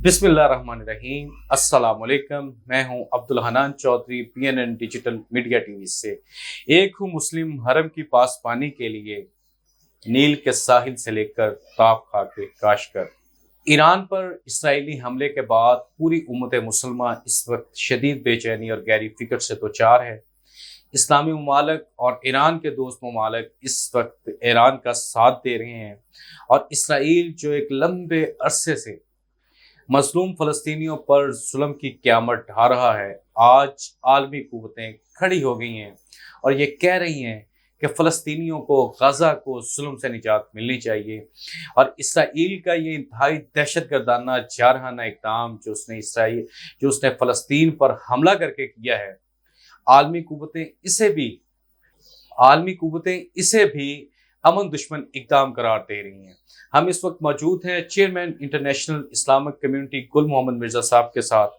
बिस्मिल्लाहिर्रहमानिर्रहीम। अस्सलाम वालेकुम। मैं हूं Abdul Hanan Chaudhry, PNN digital media TV से। एक हूं मुस्लिम हरम की पासबानी के लिए नील के साहिल से लेकर ताप खाके काशकर। ईरान पर इस्राएली हमले के बाद पूरी उम्मत मुसलमान इस वक्त शदीद बेचैनी और गहरी फिक्र से दोचार है। इस्लामी ममालिक और ईरान के दोस्त ममालिक इस वक्त ईरान का साथ दे रहे हैं और इसराइल जो एक लंबे अरसे से मजलूम फ़लस्तीनियों पर जुल्म की क़यामत ढा रहा है, आज आलमी कुव्वतें खड़ी हो गई हैं और ये कह रही हैं कि फ़लस्तीनियों को, गज़ा को जुल्म से निजात मिलनी चाहिए। और इसराइल का ये इंतहाई दहशतगर्दाना जारहाना इक़दाम जो उसने फ़लस्तीन पर हमला करके किया है, आलमी कुव्वतें इसे भी अमन दुश्मन इक़दाम करार दे रही हैं। हम इस वक्त मौजूद हैं चेयरमैन इंटरनेशनल इस्लामिक कम्युनिटी गुल मोहम्मद मिर्ज़ा साहब के साथ।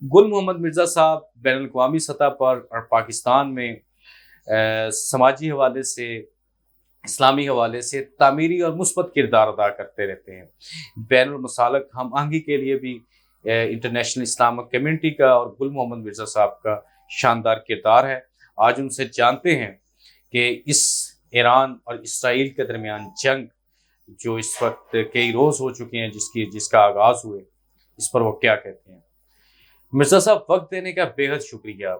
गुल मोहम्मद मिर्ज़ा साहब बैनुल अक़वामी सतह पर और पाकिस्तान में समाजी हवाले से, इस्लामी हवाले से तामीरी और मुस्बत किरदार अदा करते रहते हैं। बैनुल मसालिक हम आहंगी के लिए भी इंटरनेशनल इस्लामिक कम्युनिटी का और गुल मोहम्मद मिर्ज़ा साहब का शानदार किरदार है। आज उनसे जानते हैं कि इस ईरान और इसराइल के दरमियान जंग जो इस वक्त कई रोज़ हो चुके हैं, जिसका आगाज़ हुए, इस पर वो क्या कहते हैं। मिर्ज़ा साहब, वक्त देने का बेहद शुक्रिया।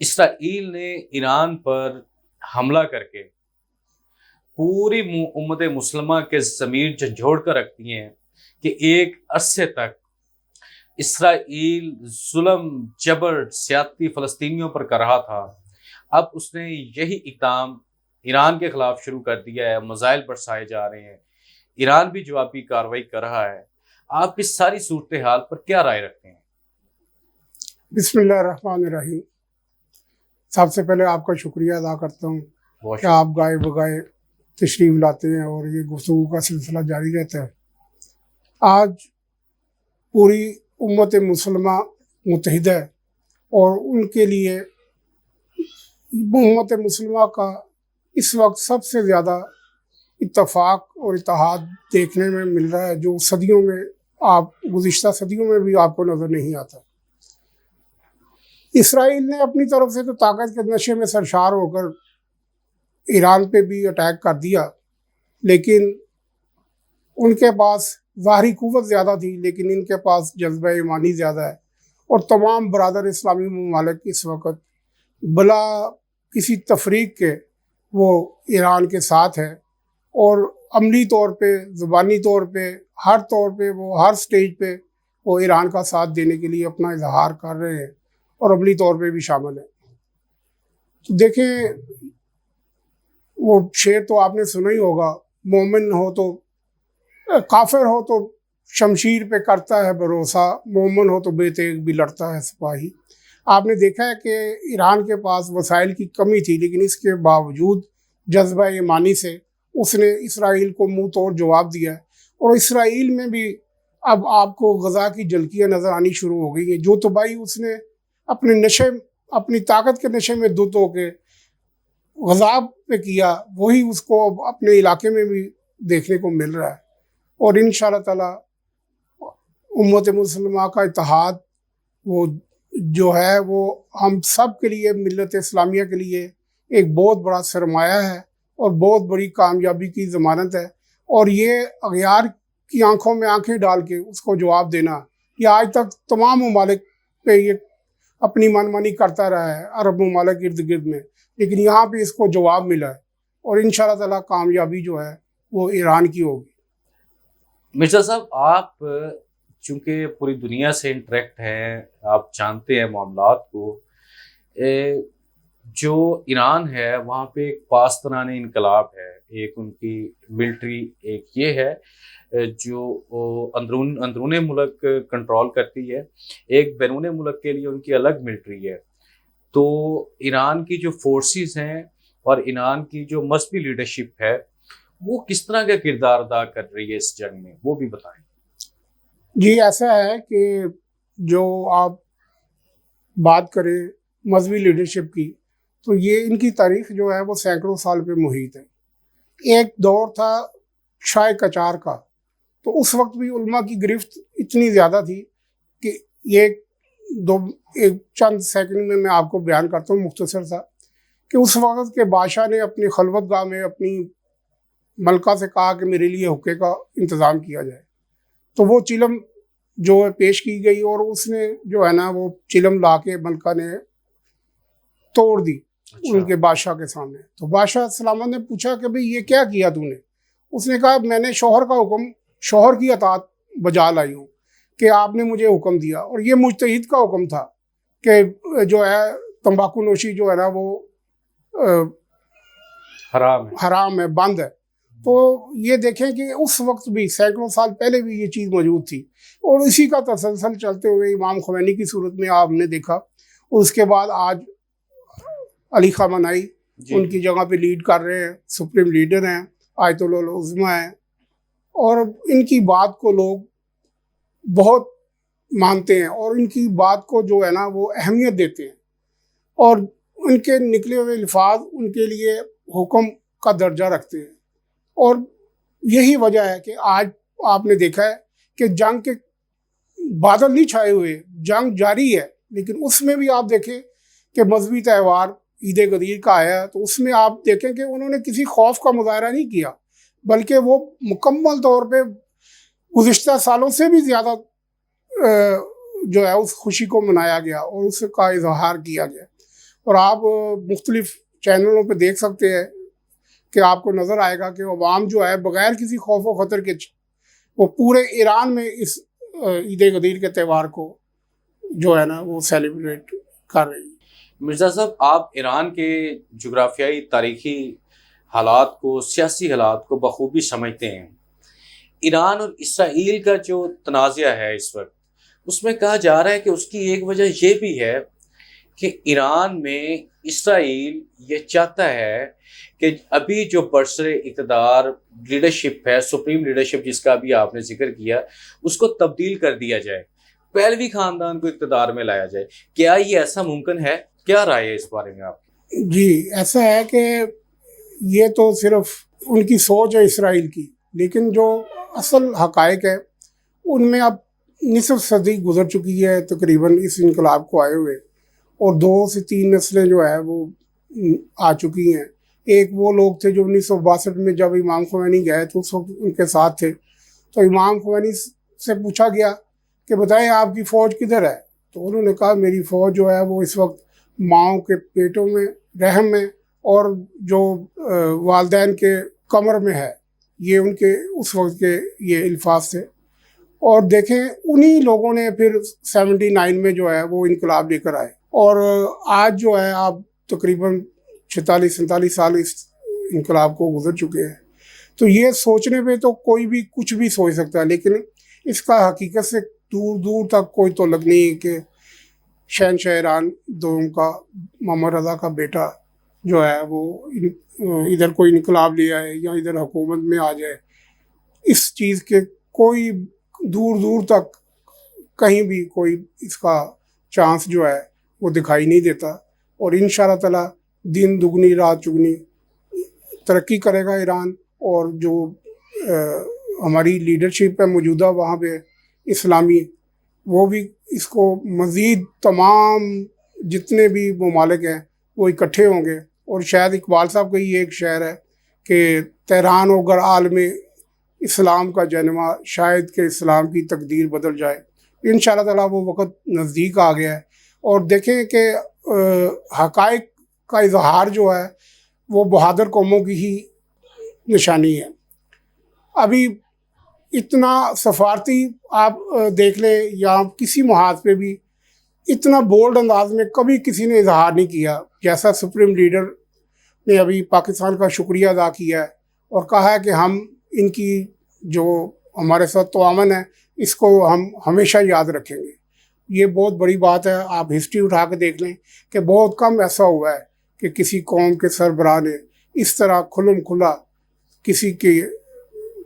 इसराइल ने ईरान पर हमला करके पूरी उम्मत मुसलमा के ज़मीर झंझोड़ कर रख दिए हैं कि एक अरसे तक इसराइल जुल्म, जबर, ज़्यादती फ़लस्तीनियों पर कर रहा था। अब उसने यही इक़दाम ईरान के ख़िलाफ़ शुरू कर दिया है, मज़ाइल बरसाए जा रहे हैं, ईरान भी जवाबी कार्रवाई कर रहा है। आप इस सारी सूरत हाल पर क्या राय रखते हैं? बिस्मिल्लाहिर्रहमानिर्रहीम। सबसे पहले आपका शुक्रिया अदा करता हूँ कि आप गाए बगाए तशरीफ़ लाते हैं और ये गुफ्तगू का सिलसिला जारी रहता है। आज पूरी उम्मत मुसलमा मुत्तहिद है और उनके लिए उम्मत मुसलमा का इस वक्त सबसे ज़्यादा इत्तफाक और इत्तेहाद देखने में मिल रहा है, जो सदियों में गुज़िश्ता सदियों में भी आपको नज़र नहीं आता। इसराइल ने अपनी तरफ से तो ताकत के नशे में सरशार होकर ईरान पे भी अटैक कर दिया, लेकिन उनके पास ज़ाहरी कुव्वत ज़्यादा थी, लेकिन इनके पास जज्बा ईमानी ज़्यादा है। और तमाम बरादर इस्लामी ममालिक इस वक्त बला किसी तफरीक के वो ईरान के साथ है और अमली तौर पे, ज़ुबानी तौर पे, हर तौर पे, वो हर स्टेज पे वो ईरान का साथ देने के लिए अपना इजहार कर रहे हैं और अमली तौर पे भी शामिल है। तो देखें, वो शेर तो आपने सुना ही होगा, मोमिन हो तो, काफिर हो तो शमशीर पे करता है भरोसा, मोमिन हो तो बेतेग भी लड़ता है सिपाही। आपने देखा है कि ईरान के पास वसाइल की कमी थी, लेकिन इसके बावजूद जज्बा ईमानी से उसने इसराइल को मुंह तोड़ जवाब दिया है। और इसराइल में भी अब आपको गज़ा की झलकियाँ नज़र आनी शुरू हो गई हैं। जो तबाही उसने अपनी ताकत के नशे में धुत होके गज़ा पे किया, वही उसको अब अपने इलाके में भी देखने को मिल रहा है। और इंशाअल्लाह ताला उम्मत मुसलमा का इत्तेहाद वो जो है वो हम सब के लिए, मिल्लत इस्लामिया के लिए एक बहुत बड़ा सरमाया है और बहुत बड़ी कामयाबी की ज़मानत है। और ये अगयार की आंखों में आंखें डाल के उसको जवाब देना, ये आज तक तमाम ममालिक पे ये अपनी मनमानी करता रहा है, अरब ममालिक इर्द गिर्द में, लेकिन यहाँ पे इसको जवाब मिला है और इंशाअल्लाह ताला कामयाबी जो है वो ईरान की होगी। मिर्ज़ा साहब, आप चूँकि पूरी दुनिया से इंटरेक्ट हैं, आप जानते हैं मामलात को। जो ईरान है वहाँ पे एक पासतरान इनकलाब है, एक उनकी मिलिट्री, एक ये है जो अंदरूनी मुल्क कंट्रोल करती है, एक बैरून मुल्क के लिए उनकी अलग मिलिट्री है। तो ईरान की जो फोर्सेस हैं और ईरान की जो मजहबी लीडरशिप है, वो किस तरह का किरदार अदा कर रही है इस जंग में, वो भी बताएं। जी, ऐसा है कि जो आप बात करें मजहबी लीडरशिप की, तो ये इनकी तारीख जो है वो सैकड़ों साल पे मुहित है। एक दौर था शाह कचार का, تو اس وقت بھی علماء کی گرفت اتنی زیادہ تھی کہ یہ ایک چند سیکنڈ میں آپ کو بیان کرتا ہوں مختصر سا، کہ اس وقت کے بادشاہ نے اپنی خلوت گاہ میں اپنی ملکہ سے کہا کہ میرے لیے حقے کا انتظام کیا جائے، تو وہ چلم جو ہے پیش کی گئی اور اس نے جو ہے نا وہ چلم لا کے ملکہ نے توڑ دی ان کے بادشاہ کے سامنے۔ تو بادشاہ سلامت نے پوچھا کہ بھئی یہ کیا کیا تو نے؟ اس نے کہا میں نے شوہر کا حکم، شوہر کی اطاعت بجا لائی ہوں کہ آپ نے مجھے حکم دیا، اور یہ مجتہد کا حکم تھا کہ جو ہے تمباکو نوشی جو ہے نا وہ حرام ہے، بند ہے۔ تو یہ دیکھیں کہ اس وقت بھی سینکڑوں سال پہلے بھی یہ چیز موجود تھی، اور اسی کا تسلسل چلتے ہوئے امام خمینی کی صورت میں آپ نے دیکھا، اور اس کے بعد آج علی خامنائی ان کی جگہ پہ لیڈ کر رہے ہیں، سپریم لیڈر ہیں، آیت اللہ العظمیٰ ہیں، اور ان کی بات کو لوگ بہت مانتے ہیں اور ان کی بات کو جو ہے نا وہ اہمیت دیتے ہیں، اور ان کے نکلے ہوئے الفاظ ان کے لیے حکم کا درجہ رکھتے ہیں۔ اور یہی وجہ ہے کہ آج آپ نے دیکھا ہے کہ جنگ کے بادل نہیں چھائے ہوئے، جنگ جاری ہے، لیکن اس میں بھی آپ دیکھیں کہ مذہبی تہوار عید غدیر کا آیا تو اس میں آپ دیکھیں کہ انہوں نے کسی خوف کا مظاہرہ نہیں کیا، بلکہ وہ مکمل طور پہ گزشتہ سالوں سے بھی زیادہ جو ہے اس خوشی کو منایا گیا اور اس کا اظہار کیا گیا۔ اور آپ مختلف چینلوں پہ دیکھ سکتے ہیں کہ آپ کو نظر آئے گا کہ عوام جو ہے بغیر کسی خوف و خطر کے وہ پورے ایران میں اس عید غدیر کے تہوار کو جو ہے نا وہ سیلیبریٹ کر رہی ہے۔ مرزا صاحب، آپ ایران کے جغرافیائی تاریخی حالات کو، سیاسی حالات کو بخوبی سمجھتے ہیں۔ ایران اور اسرائیل کا جو تنازعہ ہے اس وقت، اس میں کہا جا رہا ہے کہ اس کی ایک وجہ یہ بھی ہے کہ ایران میں اسرائیل یہ چاہتا ہے کہ ابھی جو برسر اقتدار لیڈرشپ ہے، سپریم لیڈرشپ جس کا ابھی آپ نے ذکر کیا، اس کو تبدیل کر دیا جائے، پہلوی خاندان کو اقتدار میں لایا جائے۔ کیا یہ ایسا ممکن ہے؟ کیا رائے ہے اس بارے میں آپ؟ جی، ایسا ہے کہ یہ تو صرف ان کی سوچ ہے اسرائیل کی، لیکن جو اصل حقائق ہے ان میں اب نصف صدی گزر چکی ہے تقریباً اس انقلاب کو آئے ہوئے، اور 2 سے 3 نسلیں جو ہے وہ آ چکی ہیں۔ ایک وہ لوگ تھے جو 1962 میں جب امام خمینی گئے تو اس وقت ان کے ساتھ تھے، تو امام خمینی سے پوچھا گیا کہ بتائیں آپ کی فوج کدھر ہے؟ تو انہوں نے کہا میری فوج جو ہے وہ اس وقت ماؤں کے پیٹوں میں، رحم میں، اور جو والدین کے کمر میں ہے، یہ ان کے اس وقت کے یہ الفاظ تھے۔ اور دیکھیں انہی لوگوں نے پھر 79 میں جو ہے وہ انقلاب لے کر آئے، اور آج جو ہے آپ تقریباً 46-47 سال اس انقلاب کو گزر چکے ہیں۔ تو یہ سوچنے پہ تو کوئی بھی کچھ بھی سوچ سکتا ہے، لیکن اس کا حقیقت سے دور دور تک کوئی تعلق نہیں کہ شہنشاہ ایران دوم کا محمد رضا کا بیٹا جو ہے وہ ادھر کوئی انقلاب لے آئے یا ادھر حکومت میں آ جائے۔ اس چیز کے کوئی دور دور تک کہیں بھی کوئی اس کا چانس جو ہے وہ دکھائی نہیں دیتا، اور انشاءاللہ تعالی دن دگنی رات چگنی ترقی کرے گا ایران، اور جو ہماری لیڈرشپ ہے موجودہ وہاں پہ اسلامی، وہ بھی اس کو مزید تمام جتنے بھی ممالک ہیں وہ اکٹھے ہوں گے، اور شاید اقبال صاحب کا یہ ایک شعر ہے کہ تہران ہو گر عالم اسلام کا جنما، شاید کہ اسلام کی تقدیر بدل جائے۔ انشاءاللہ تعالیٰ وہ وقت نزدیک آ گیا ہے، اور دیکھیں کہ حقائق کا اظہار جو ہے وہ بہادر قوموں کی ہی نشانی ہے۔ ابھی اتنا سفارتی آپ دیکھ لیں یا کسی محاذ پہ بھی اتنا بولڈ انداز میں کبھی کسی نے اظہار نہیں کیا جیسا سپریم لیڈر نے ابھی پاکستان کا شکریہ ادا کیا ہے، اور کہا ہے کہ ہم ان کی جو ہمارے ساتھ تعاون ہے اس کو ہم ہمیشہ یاد رکھیں گے۔ یہ بہت بڑی بات ہے۔ آپ ہسٹری اٹھا کے دیکھ لیں کہ بہت کم ایسا ہوا ہے کہ کسی قوم کے سربراہ نے اس طرح کھلم کھلا کسی کے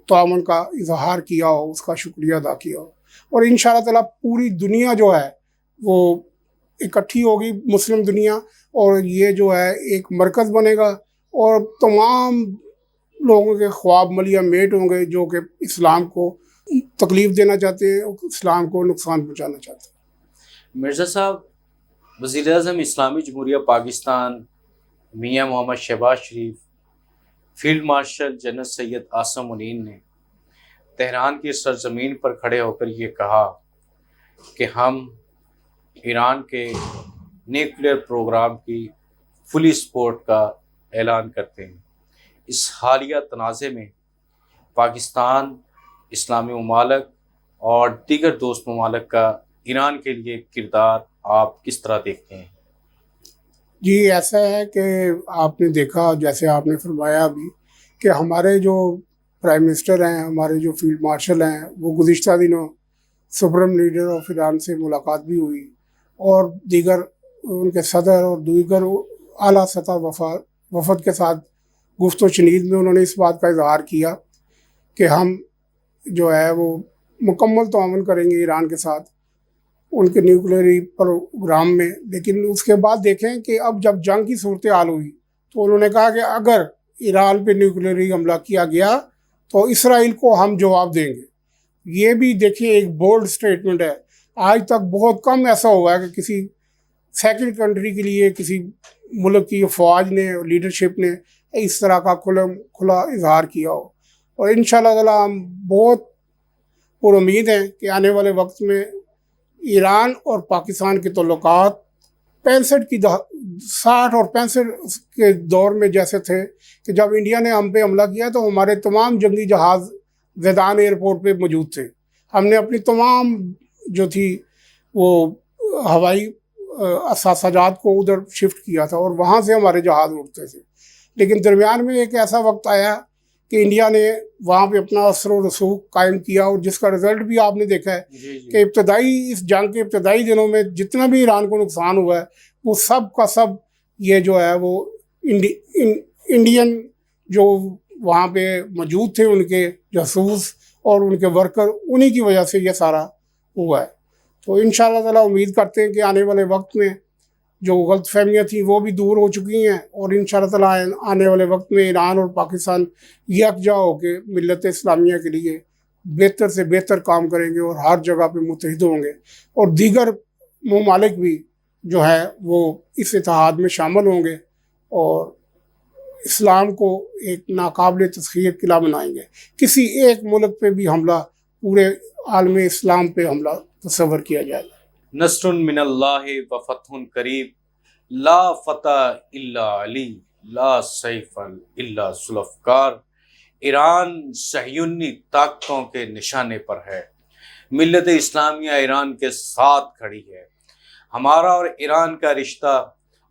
تعاون کا اظہار کیا ہو، اس کا شکریہ ادا کیا ہو۔ اور انشاءاللہ تعالیٰ پوری دنیا جو ہے وہ اکٹھی ہوگی، مسلم دنیا، اور یہ جو ہے ایک مرکز بنے گا، اور تمام لوگوں کے خواب ملیہ میٹ ہوں گے جو کہ اسلام کو तकलीफ देना चाहते हैं, इस्लाम को नुकसान पहुंचाना चाहते हैं। मिर्ज़ा साहब, वज़ीर आज़म इस्लामी जमहूरिया Pakistan Mian Mohammad Shehbaz Sharif, field marshal general Syed Asim Munir ने तेहरान की सरजमीन पर खड़े होकर ये कहा कि हम ईरान के न्यूक्लियर प्रोग्राम की फुली सपोर्ट का ऐलान करते हैं। इस हालिया तनाज़े में पाकिस्तान, इस्लामी ममालिक और दीगर दोस्त ममालिक का ईरान के लिए किरदार आप किस तरह देखते हैं? जी, ऐसा है कि आपने देखा, जैसे आपने फरमाया अभी, कि हमारे जो प्राइम मिनिस्टर हैं, हमारे जो फील्ड मार्शल हैं, वो गुज़िश्ता दिनों सुप्रीम लीडर ऑफ ईरान से मुलाकात भी हुई और दीगर उनके सदर और दीगर आला सतह वफद के साथ गुफ्त शनीद में उन्होंने इस बात का इजहार किया कि हम जो है वो मुकम्मल ताउन करेंगे ईरान के साथ उनके न्यूक्लियर प्रोग्राम में। लेकिन उसके बाद देखें कि अब जब जंग की सूरत हाल हुई तो उन्होंने कहा कि अगर ईरान पे न्यूक्लियर हमला किया गया तो इसराइल को हम जवाब देंगे। ये भी देखिए एक बोल्ड स्टेटमेंट है। आज तक बहुत कम ऐसा हुआ है कि किसी सेकंड कंट्री के लिए किसी मुल्क की फ़ौज ने, लीडरशिप ने इस तरह का खुला इजहार किया हो। और इंशाअल्लाह ताला हम बहुत पुरुम्मीद हैं कि आने वाले वक्त में ईरान और पाकिस्तान के ताल्लुकात 60 और 65 के दौर में जैसे थे कि जब इंडिया ने हम पे हमला किया तो हमारे तमाम जंगी जहाज़ ज़ैदान एयरपोर्ट पे मौजूद थे। हमने अपनी तमाम जो थी वो हवाई असासाजात को उधर शिफ्ट किया था और वहाँ से हमारे जहाज़ उड़ते थे। लेकिन दरमियान में एक ऐसा वक्त आया कि इंडिया ने वहाँ पे अपना असर व रसूख कायम किया और जिसका रिज़ल्ट भी आपने देखा है कि इस जंग के इब्तदाई दिनों में जितना भी ईरान को नुकसान हुआ है वो सब का सब ये जो है वो इंडियन जो वहाँ पे मौजूद थे उनके जासूस और उनके वर्कर, उन्हीं की वजह से ये सारा हुआ है। तो इंशाअल्लाह ताला उम्मीद करते हैं कि आने वाले वक्त में जो गलतफहमियाँ थी वो भी दूर हो चुकी हैं और इंशाअल्लाह ताला आने वाले वक्त में ईरान और पाकिस्तान यकजा होकर मिल्लत इस्लामिया के लिए बेहतर से बेहतर काम करेंगे और हर जगह पे मुत्तहिद होंगे और दीगर ममालिक भी जो है वो इस इत्तेहाद में शामिल होंगे और इस्लाम को एक नाकाबिल तस्खीर किला बनाएंगे। किसी एक मुल्क पे भी हमला, पूरे आलम इस्लाम पे हमला तस्वर किया जाएगा। नस्रुन मिनल्लाहि व फतहुन करीब, ला फतह इल्ला अली, ला सैफन इल्ला जुल्फ़कार। ईरान सहयूनी ताकतों के निशाने पर है। मिल्लत इस्लामिया ईरान के साथ खड़ी है। हमारा और ईरान का रिश्ता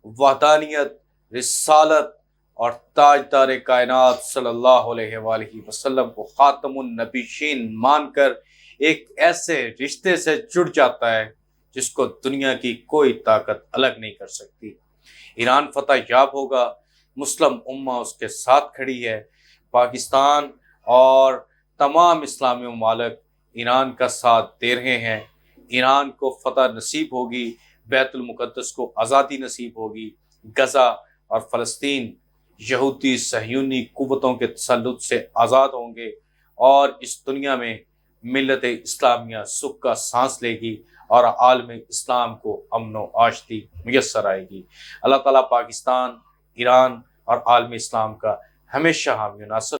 वहदानियत, रिसालत और ताजदार कायनात सल्लल्लाहु अलैहि वसल्लम को खातमुन नबीशीन मानकर एक ऐसे रिश्ते से जुड़ जाता है जिसको दुनिया की कोई ताकत अलग नहीं कर सकती। ईरान फतह याब होगा, मुस्लिम उम्मा उसके साथ खड़ी है। पाकिस्तान और तमाम इस्लामी ममालिक ईरान का साथ दे रहे हैं। ईरान को फतह नसीब होगी, बैतुल मुक़द्दस को आज़ादी नसीब होगी, गज़ा और फ़लस्तीन यहूदी सहयूनी कुव्वतों के तसल्लुत से आज़ाद होंगे और इस दुनिया में मिल्लत इस्लामिया सुख का सांस लेगी और आलम इस्लाम को अमन व आशती मुयस्सर आएगी। अल्लाह ताला पाकिस्तान, ईरान और आलम इस्लाम का हमेशा हामी नासर